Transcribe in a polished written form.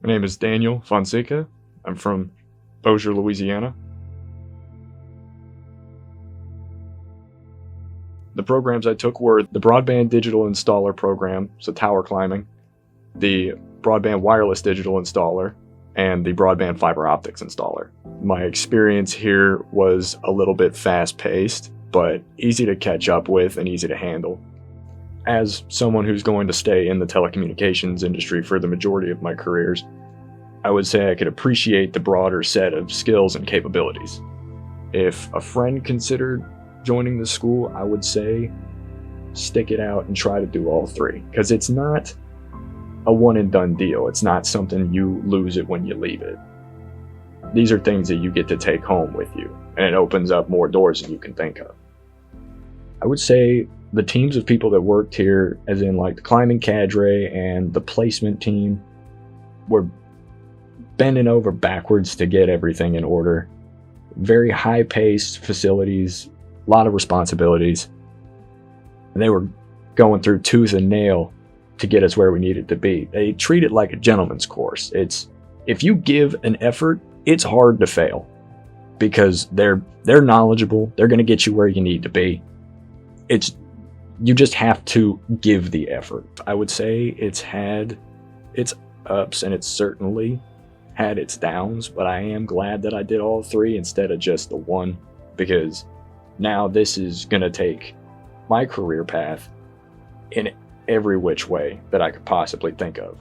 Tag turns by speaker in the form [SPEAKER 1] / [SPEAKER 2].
[SPEAKER 1] My name is Daniel Fonseca. I'm from Bossier, Louisiana. The programs I took were the Broadband Digital Installer program, so tower climbing, the Broadband Wireless Digital Installer, and the Broadband Fiber Optics Installer. My experience here was a little bit fast-paced, but easy to catch up with and easy to handle. As someone who's going to stay in the telecommunications industry for the majority of my careers, I would say I could appreciate the broader set of skills and capabilities. If a friend considered joining the school, I would say stick it out and try to do all three, because it's not a one and done deal. It's not something you lose it when you leave it. These are things that you get to take home with you, and it opens up more doors than you can think of. I would say the teams of people that worked here, as in like the climbing cadre and the placement team, were bending over backwards to get everything in order. Very high-paced facilities, a lot of responsibilities. And they were going through tooth and nail to get us where we needed to be. They treat it like a gentleman's course. If you give an effort, it's hard to fail, because they're knowledgeable. They're going to get you where you need to be. You just have to give the effort. I would say it's had its ups and it's certainly had its downs, but I am glad that I did all three instead of just the one, because now this is going to take my career path in every which way that I could possibly think of.